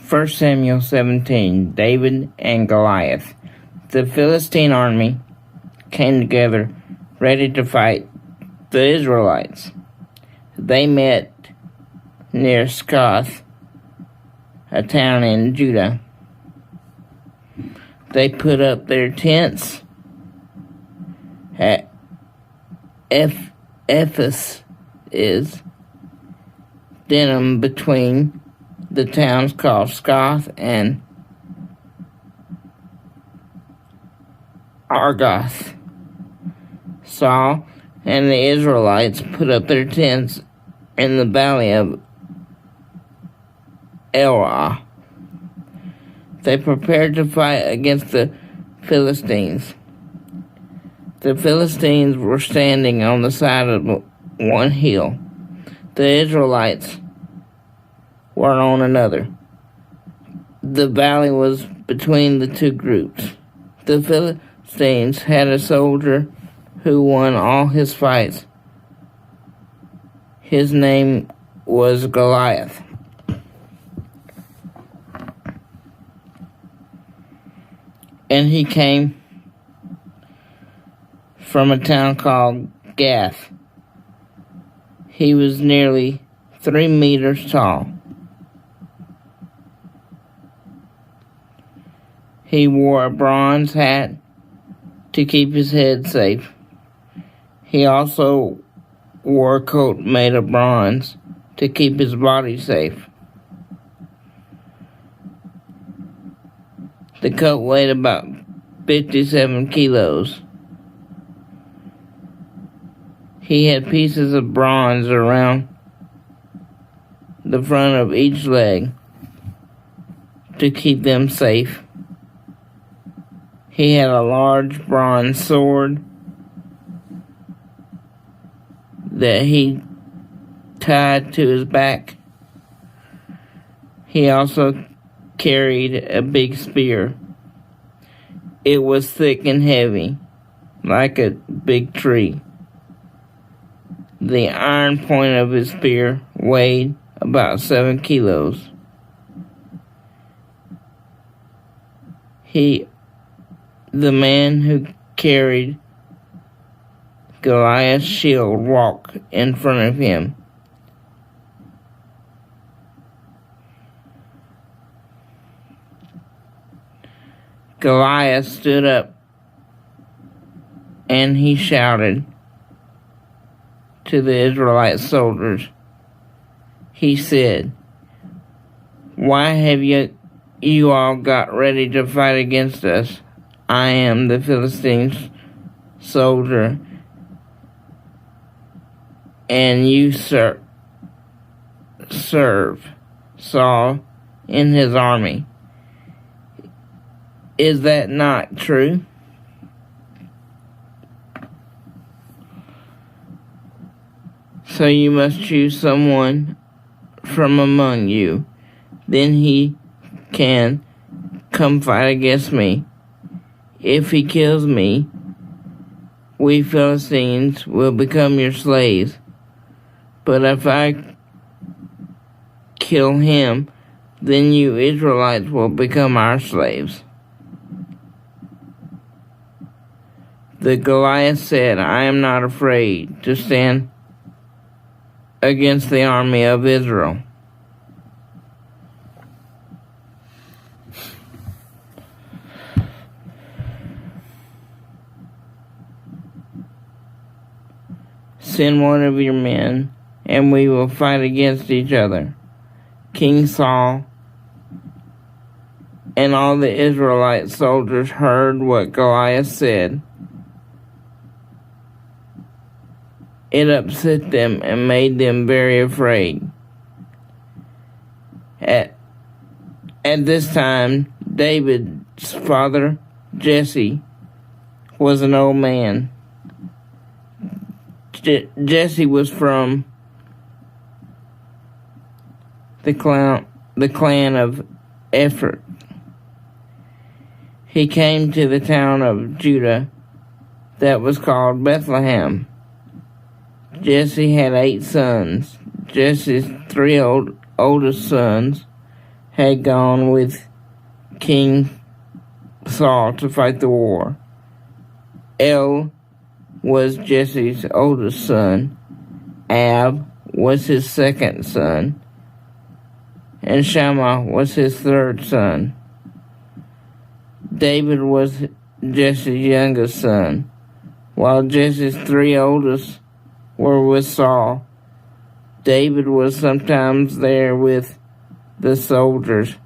1 Samuel 17, David and Goliath. The Philistine army came together, ready to fight the Israelites. They met near Gath, a town in Judah. They put up their tents at Ephes Dammim between the towns called Socoh and Azekah. Saul and the Israelites put up their tents in the valley of Elah. They prepared to fight against the Philistines. The Philistines were standing on the side of one hill. The Israelites were on another. The valley was between the two groups. The Philistines had a soldier who won all his fights. His name was Goliath. And he came from a town called Gath. He was nearly 3 meters tall. He wore a bronze hat to keep his head safe. He also wore a coat made of bronze to keep his body safe. The coat weighed about 57 kilos. He had pieces of bronze around the front of each leg to keep them safe. He had a large bronze sword that he tied to his back. He also carried a big spear. It was thick and heavy, like a big tree. The iron point of his spear weighed about 7 kilos. The man who carried Goliath's shield walked in front of him. Goliath stood up and he shouted to the Israelite soldiers. He said, "Why have you all got ready to fight against us? I am the Philistines' soldier, and you serve Saul in his army. Is that not true?" So you must choose someone from among you. Then he can come fight against me. If he kills me, we Philistines will become your slaves. But if I kill him, then you Israelites will become our slaves. The Goliath said, "I am not afraid to stand against the army of Israel." Send one of your men, and we will fight against each other. King Saul and all the Israelite soldiers heard what Goliath said. It upset them and made them very afraid. At this time, David's father, Jesse, was an old man. Jesse was from the clan of Ephraim. He came to the town of Judah that was called Bethlehem. Jesse had 8 sons. Jesse's 3 oldest sons had gone with King Saul to fight the war. El was Jesse's oldest son. Ab was his second son. And Shammah was his third son. David was Jesse's youngest son, while Jesse's three oldest were with Saul. David was sometimes there with the soldiers,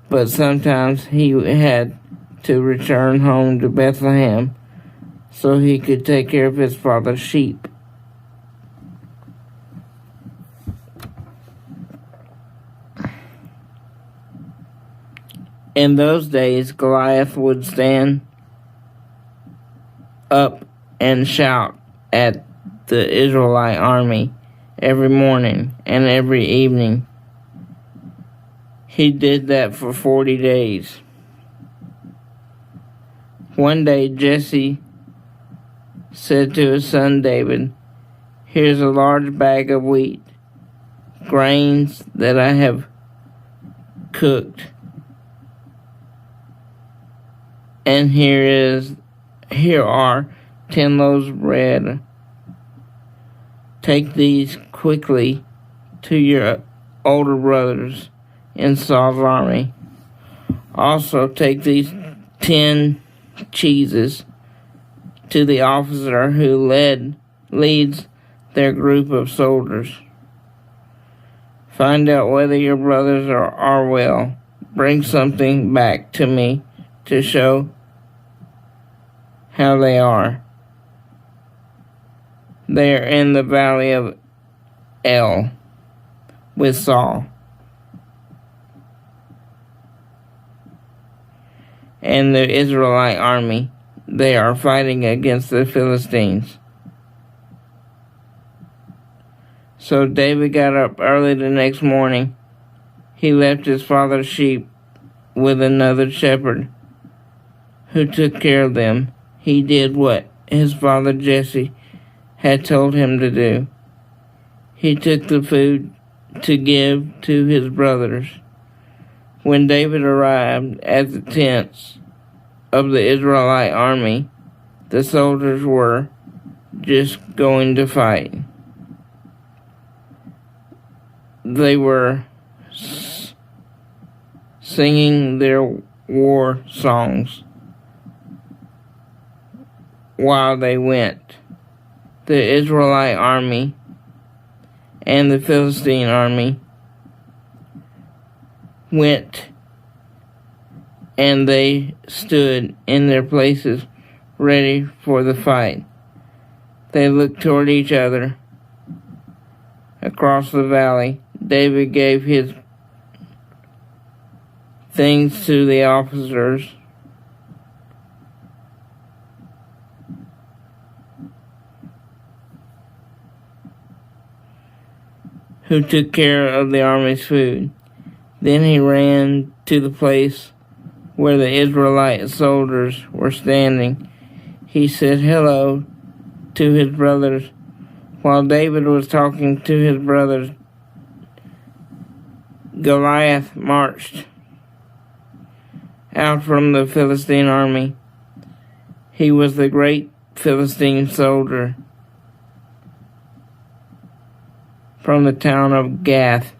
but sometimes he had to return home to Bethlehem so he could take care of his father's sheep. In those days, Goliath would stand up and shout at the Israelite army every morning and every evening. He did that for 40 days. One day, Jesse said to his son David, "Here's a large bag of wheat, grains that I have cooked. And here are 10 loaves of bread. Take these quickly to your older brothers in Saul's army. Also take these 10 cheeses to the officer who leads their group of soldiers. Find out whether your brothers are well. Bring something back to me to show how they are. They are in the valley of Elah with Saul and the Israelite army. They are fighting against the Philistines." So David got up early the next morning. He left his father's sheep with another shepherd who took care of them. He did what his father Jesse had told him to do. He took the food to give to his brothers. When David arrived at the tents of the Israelite army, the soldiers were just going to fight. They were singing their war songs while they went. The Israelite army and the Philistine army went, and they stood in their places ready for the fight. They looked toward each other across the valley. David gave his things to the officers who took care of the army's food. Then he ran to the place where the Israelite soldiers were standing. He said hello to his brothers. While David was talking to his brothers, Goliath marched out from the Philistine army. He was the great Philistine soldier from the town of Gath.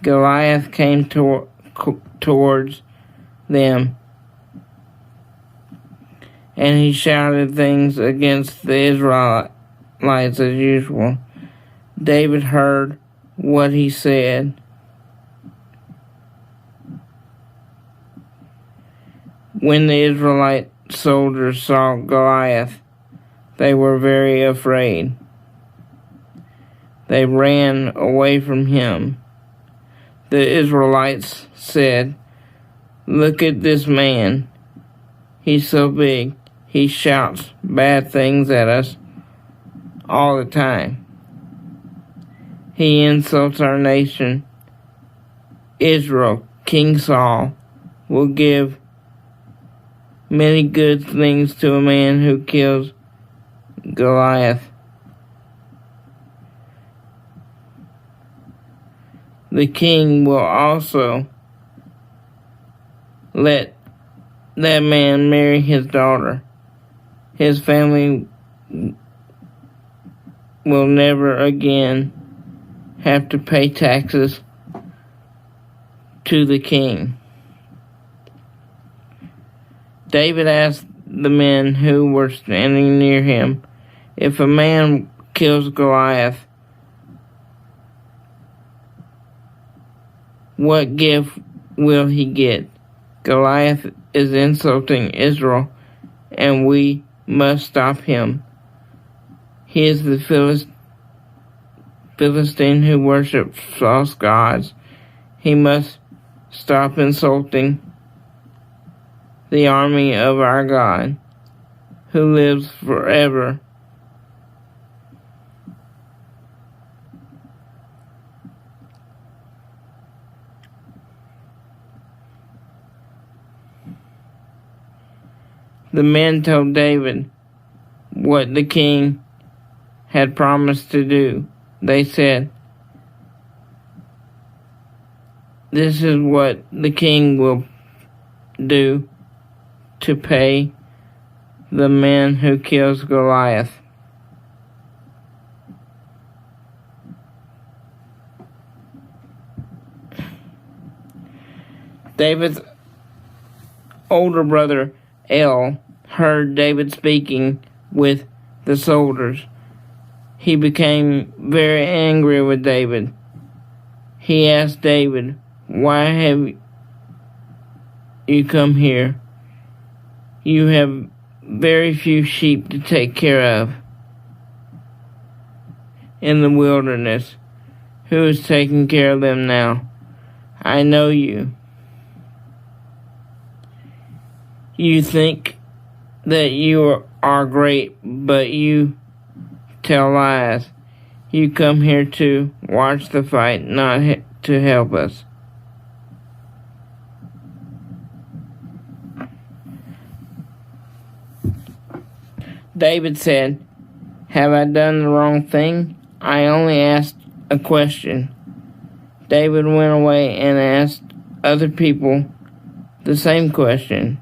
Goliath came towards them, and he shouted things against the Israelites as usual. David heard what he said. When the Israelite soldiers saw Goliath, they were very afraid. They ran away from him. The Israelites said, "Look at this man. He's so big. He shouts bad things at us all the time. He insults our nation. Israel, King Saul, will give many good things to a man who kills Goliath. The king will also let that man marry his daughter. His family will never again have to pay taxes to the king. David asked the men who were standing near him, if a man kills Goliath, what gift will he get? Goliath is insulting Israel, and we must stop him. He is the Philistine who worships false gods. He must stop insulting the army of our God, who lives forever. The men told David what the king had promised to do. They said, "This is what the king will do to pay the man who kills Goliath." David's older brother Elah heard David speaking with the soldiers. He became very angry with David. He asked David, "Why have you come here? You have very few sheep to take care of in the wilderness. Who is taking care of them now? I know you. You think that you are great, but you tell lies. You come here to watch the fight, not to help us." David said, "Have I done the wrong thing? I only asked a question." David went away and asked other people the same question.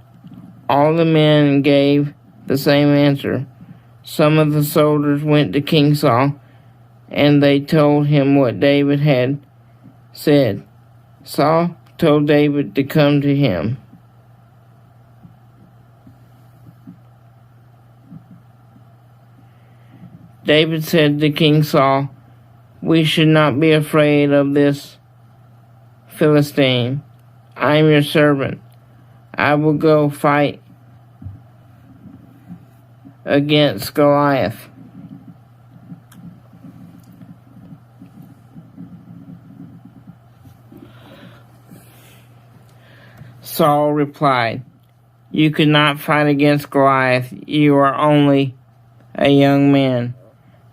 All the men gave the same answer. Some of the soldiers went to King Saul, and they told him what David had said. Saul told David to come to him. David said to King Saul, "We should not be afraid of this Philistine. I am your servant. I will go fight against Goliath." Saul replied, "You could not fight against Goliath. You are only a young man.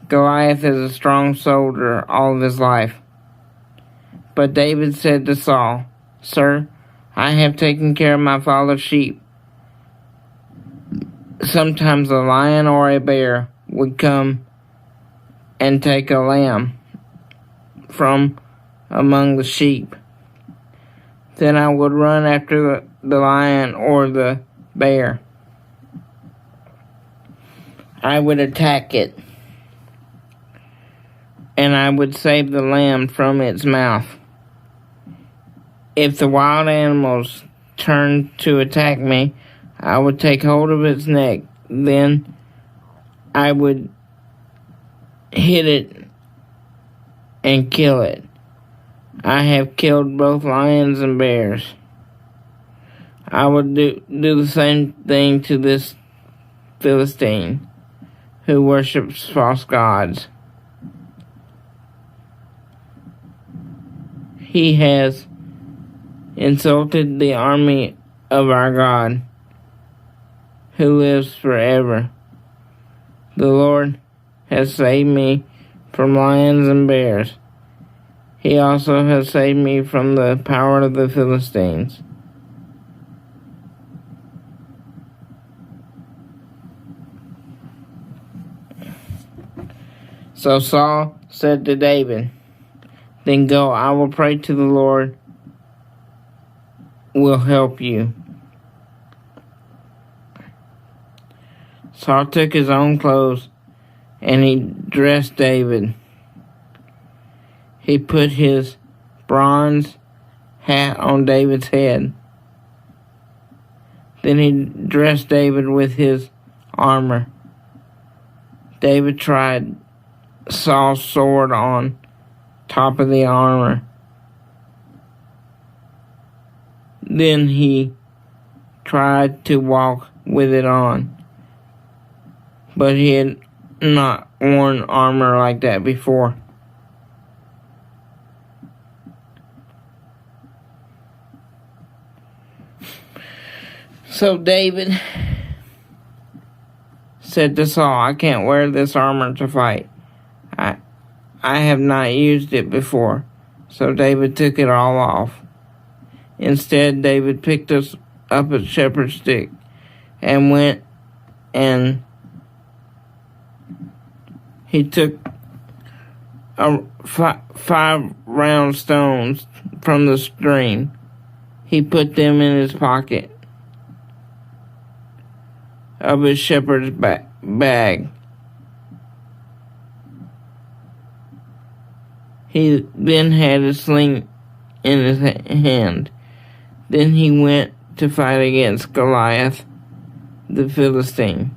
Goliath is a strong soldier all of his life." But David said to Saul, "Sir, I have taken care of my father's sheep. Sometimes a lion or a bear would come and take a lamb from among the sheep. Then I would run after the lion or the bear. I would attack it, and I would save the lamb from its mouth. If the wild animals turned to attack me, I would take hold of its neck. Then I would hit it and kill it. I have killed both lions and bears. I would do the same thing to this Philistine who worships false gods. He has insulted the army of our God, who lives forever. The Lord has saved me from lions and bears. He also has saved me from the power of the Philistines." So Saul said to David, "Then go, I will pray to the Lord will help you." Saul took his own clothes and he dressed David. He put his bronze hat on David's head. Then he dressed David with his armor. David tried Saul's sword on top of the armor. Then he tried to walk with it on, but he had not worn armor like that before. So David said to Saul, I can't wear this armor to fight. I have not used it before. So David took it all off. Instead, David picked up a shepherd's stick and went and he took 5 round stones from the stream. He put them in his pocket of his shepherd's bag. He then had a sling in his hand. Then he went to fight against Goliath, the Philistine.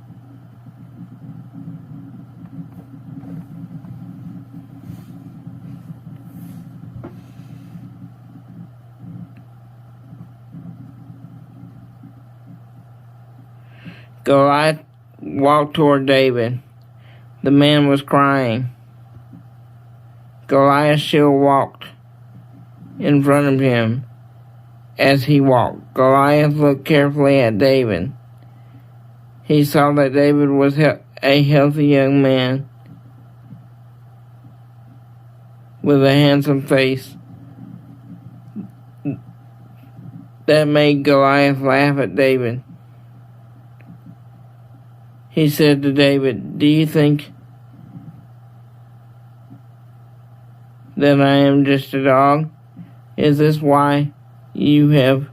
Goliath walked toward David. The man was crying. Goliath's shield walked in front of him. As he walked, Goliath looked carefully at David. He saw that David was a healthy young man with a handsome face. That made Goliath laugh at David. He said to David, do you think that I am just a dog? Is this why you have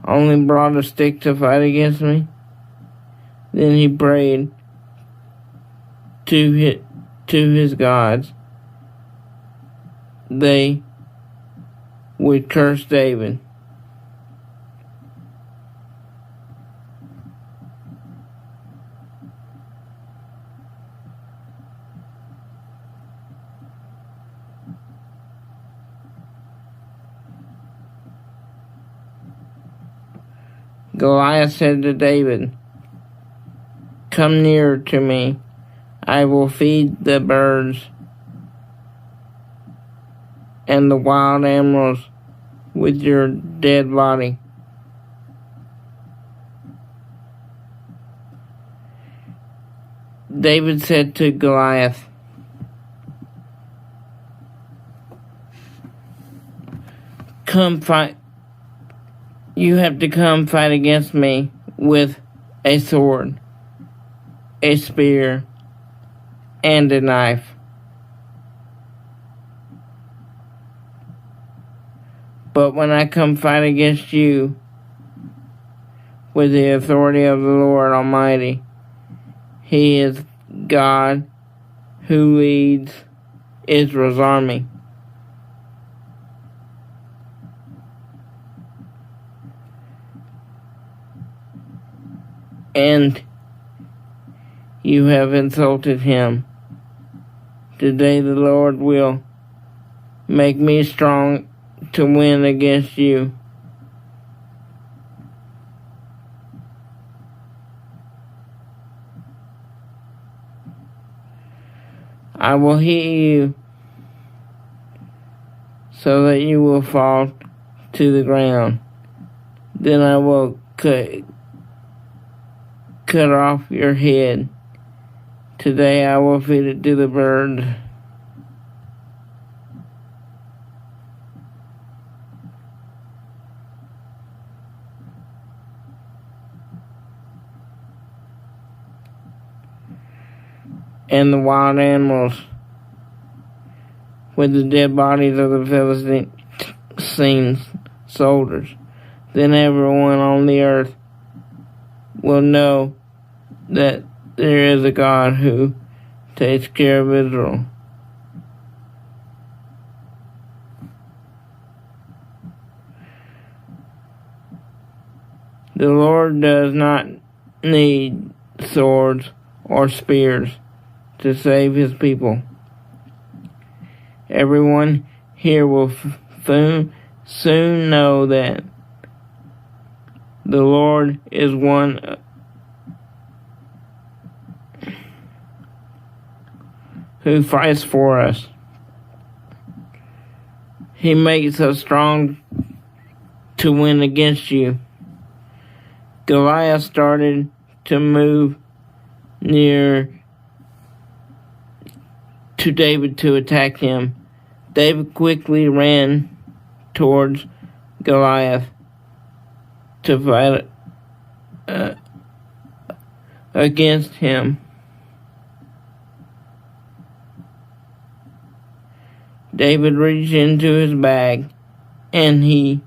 only brought a stick to fight against me? Then he prayed to his gods. They would curse David. Goliath said to David, come nearer to me. I will feed the birds and the wild animals with your dead body. David said to Goliath, come fight. You have to come fight against me with a sword, a spear, and a knife. But when I come fight against you with the authority of the Lord Almighty, He is God who leads Israel's army. And you have insulted him. Today the Lord will make me strong to win against you. I will hit you so that you will fall to the ground. Then I will cut off your head. Today I will feed it to the birds. And the wild animals with the dead bodies of the Philistine soldiers. Then everyone on the earth will know that there is a God who takes care of Israel. The Lord does not need swords or spears to save his people. Everyone here will soon know that the Lord is one who fights for us. He makes us strong to win against you. Goliath started to move near to David to attack him. David quickly ran towards Goliath to fight against him. David reached into his bag and he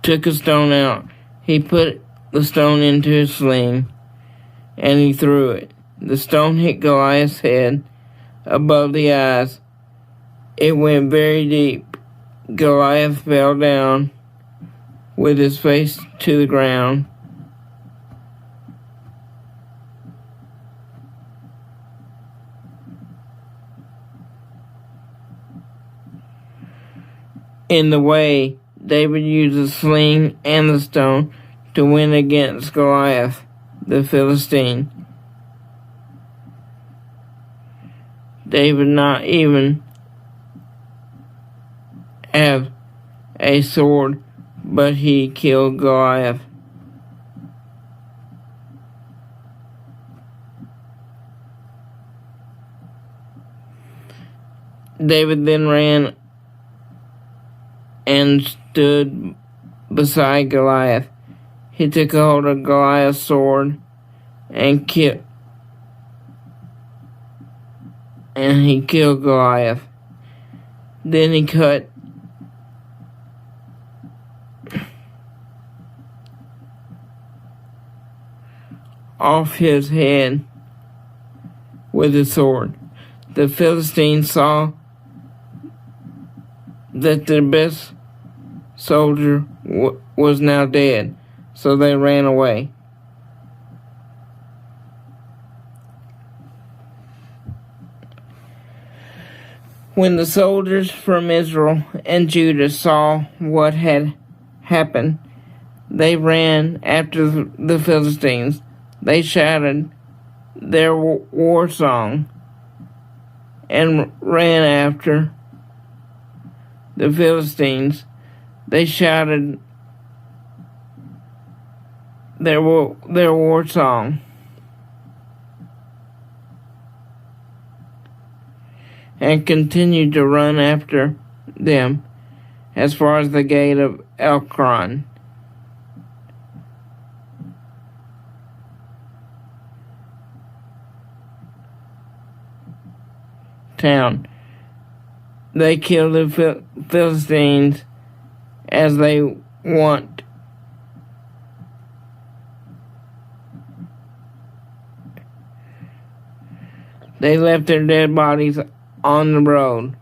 took a stone out. He put the stone into his sling and he threw it. The stone hit Goliath's head above the eyes. It went very deep. Goliath fell down with his face to the ground. In the way, David used the sling and the stone to win against Goliath, the Philistine. David not even have a sword, but he killed Goliath. David then ran and stood beside Goliath. He took a hold of Goliath's sword and he killed Goliath. Then he cut off his head with his sword. The Philistines saw that their best soldier was now dead, so they ran away. When the soldiers from Israel and Judah saw what had happened, they ran after the Philistines. They shouted their war song and ran after the Philistines. They shouted their war song. And continued to run after them as far as the gate of Ekron. Town. They killed the Philistines as they want. They left their dead bodies on the road,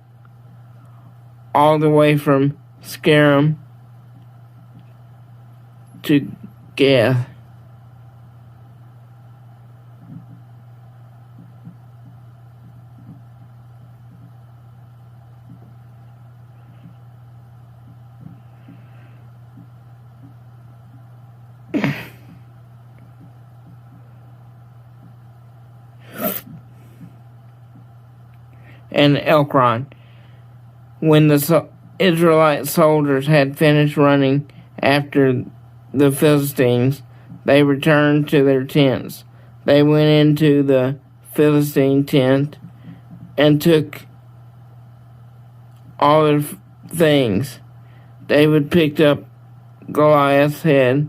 all the way from Scarum to Gath. And Ekron. When the Israelite soldiers had finished running after the Philistines, they returned to their tents. They went into the Philistine tent and took all their things. David picked up Goliath's head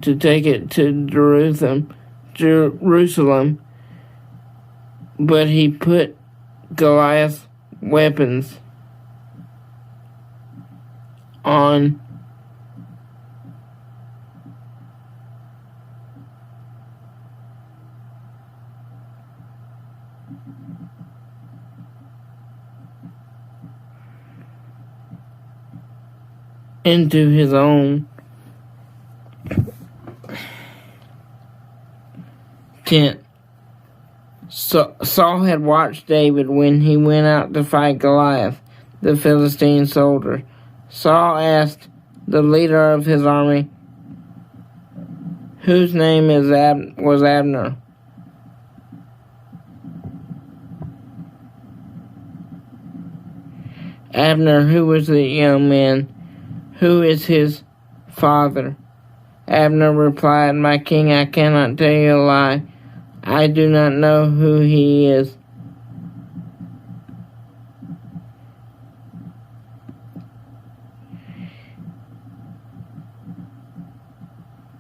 to take it to Jerusalem, but he put Goliath's weapons on into his own tent. Saul had watched David when he went out to fight Goliath, the Philistine soldier. Saul asked the leader of his army, whose name was Abner. Abner, who was the young man? Who is his father? Abner replied, my king, I cannot tell you a lie. I do not know who he is.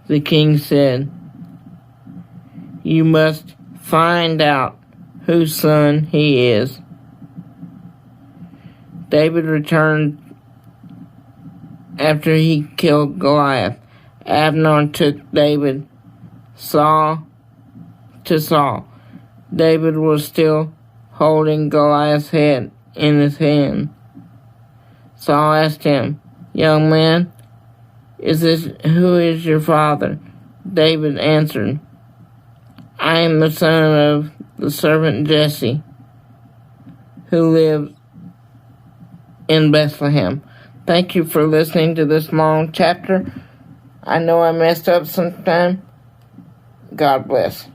The king said, you must find out whose son he is. David returned after he killed Goliath. Abner took David to Saul. David was still holding Goliath's head in his hand. Saul asked him, young man, who is your father? David answered, I am the son of the servant Jesse, who lives in Bethlehem. Thank you for listening to this long chapter. I know I messed up sometime. God bless.